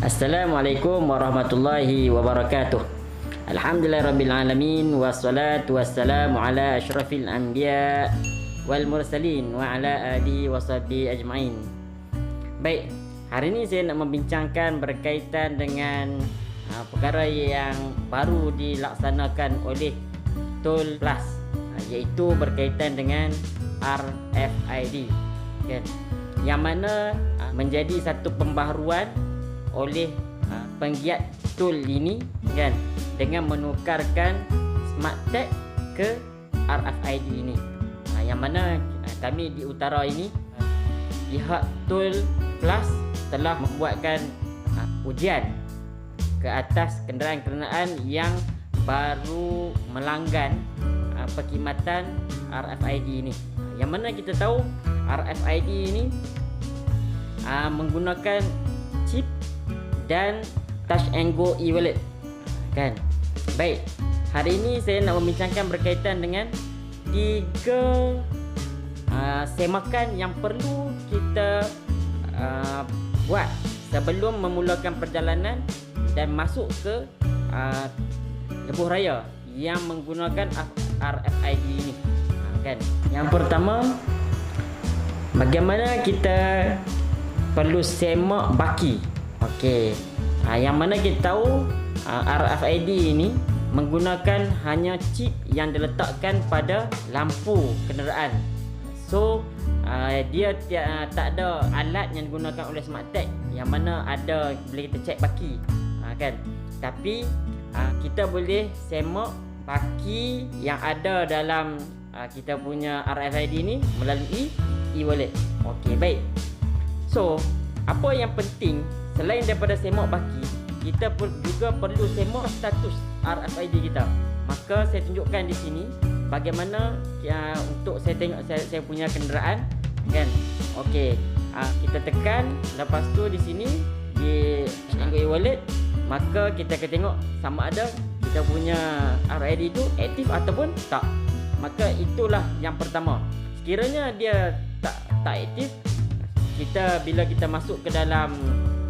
Assalamualaikum warahmatullahi wabarakatuh. Alhamdulillahirabbil alamin wassalatu wassalamu ala asyrafil anbiya wal mursalin wa ala alihi washabbihi ajmain. Baik, hari ini saya nak membincangkan berkaitan dengan perkara yang baru dilaksanakan oleh Toll Plus, iaitu berkaitan dengan RFID, kan? Yang mana menjadi satu pembaharuan oleh penggiat tool ini, kan, dengan menukarkan smart tag ke RFID ini. Yang mana kami di utara ini, pihak Toll Plus telah membuatkan ujian ke atas kenderaan-kenderaan yang baru melanggan perkhidmatan RFID ini. Yang mana kita tahu RFID ini menggunakan chip dan Touch and Go e-wallet, kan? Baik, hari ini saya nak membincangkan berkaitan dengan 3 semakan yang perlu kita buat sebelum memulakan perjalanan dan masuk ke lebuh raya yang menggunakan RFID ini, kan? Yang pertama, bagaimana kita perlu semak baki. Okey, yang mana kita tahu RFID ini menggunakan hanya chip yang diletakkan pada lampu kenderaan. So dia tak ada alat yang digunakan oleh smart tag yang mana ada boleh kita cek baki, kan? Tapi kita boleh semak baki yang ada dalam kita punya RFID ini melalui e-wallet. Okey, baik. So, apa yang penting selain daripada semak baki, kita juga perlu semak status RFID kita. Maka saya tunjukkan di sini bagaimana untuk saya tengok saya punya kenderaan, kan? Okey, kita tekan, lepas tu di sini di e-wallet, maka kita akan tengok sama ada kita punya RFID itu aktif ataupun tak. Maka itulah yang pertama. Sekiranya dia tak aktif, bila kita masuk ke dalam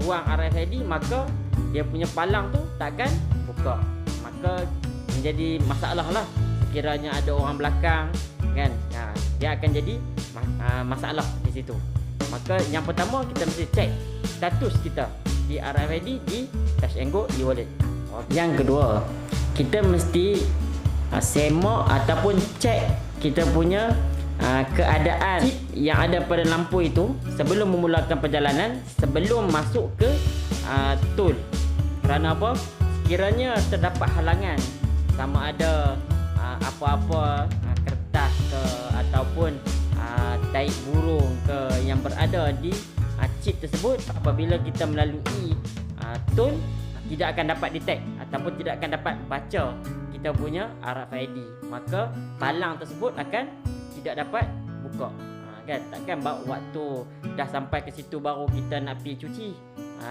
ruang RFID, maka dia punya palang tu takkan buka. Maka menjadi masalah lah sekiranya ada orang belakang, kan? Dia akan jadi masalah di situ. Maka yang pertama kita mesti cek status kita di RFID di Touch and Go e-wallet. Yang kedua, kita mesti semak ataupun cek kita punya keadaan chip yang ada pada lampu itu sebelum memulakan perjalanan, sebelum masuk ke tol. Kerana apa? Sekiranya terdapat halangan, sama ada apa-apa kertas ke ataupun taik burung ke yang berada di chip tersebut, apabila kita melalui tol, tidak akan dapat detect ataupun tidak akan dapat baca kita punya RFID. Maka palang tersebut akan tidak dapat buka, kan? Takkan waktu dah sampai ke situ baru kita nak pergi cuci,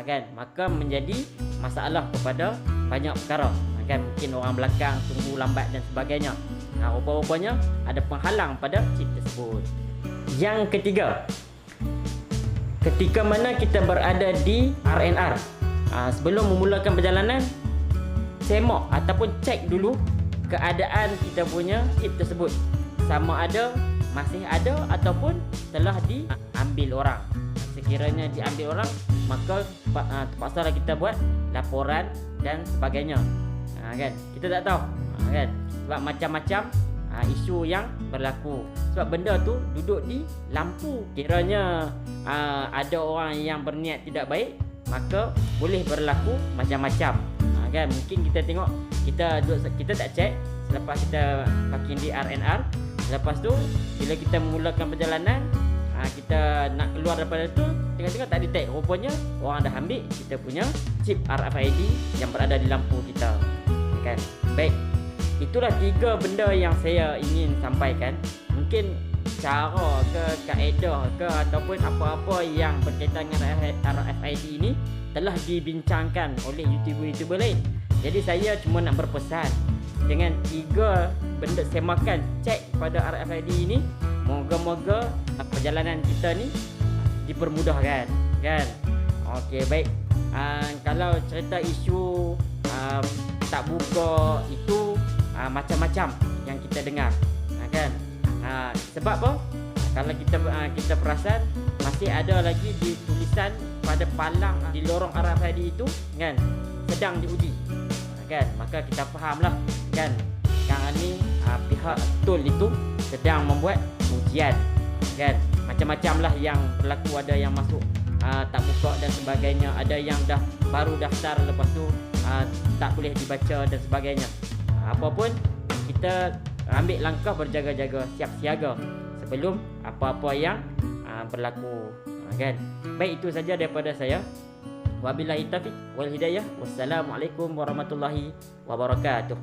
kan? Maka menjadi masalah kepada banyak perkara, kan? Mungkin orang belakang tunggu lambat dan sebagainya. Rupa-rupanya ada penghalang pada chip tersebut. Yang ketiga, ketika mana kita berada di RNR, sebelum memulakan perjalanan, semak ataupun cek dulu keadaan kita punya chip tersebut, sama ada masih ada ataupun telah diambil orang. Sekiranya diambil orang, maka terpaksalah kita buat laporan dan sebagainya, kan? Kita tak tahu, kan? Sebab macam-macam isu yang berlaku. Sebab benda tu duduk di lampu. Kiranya ada orang yang berniat tidak baik, maka boleh berlaku macam-macam, kan? Mungkin kita tengok, kita tak cek selepas kita parking di RNR. Lepas tu bila kita memulakan perjalanan, kita nak keluar daripada tu, tengok-tengok tak detect, rupanya orang dah ambil kita punya chip RFID yang berada di lampu kita, kan? Baik, itulah 3 benda yang saya ingin sampaikan. Mungkin cara ke kaedah ke ataupun apa-apa yang berkaitan dengan RFID ini telah dibincangkan oleh YouTuber lain. Jadi saya cuma nak berpesan, dengan 3 benda semakan cek pada RFID ini, moga-moga perjalanan kita ni dipermudahkan, kan? Okey, baik. kalau cerita isu tak buka itu macam-macam yang kita dengar, kan. Sebab apa? Kalau kita perasan masih ada lagi di tulisan pada palang di lorong RFID itu, kan, sedang diuji, kan. Maka kita fahamlah, kan, sekarang ni pihak tol itu sedang membuat ujian, kan. Macam-macam lah yang berlaku, ada yang masuk tak buka dan sebagainya, ada yang dah baru daftar lepas tu tak boleh dibaca dan sebagainya. Apapun, kita ambil langkah berjaga-jaga, siap siaga sebelum apa-apa yang berlaku, kan. Baik, itu saja daripada saya. Wabillahi taufiq wal hidayah. Wassalamualaikum warahmatullahi wabarakatuh.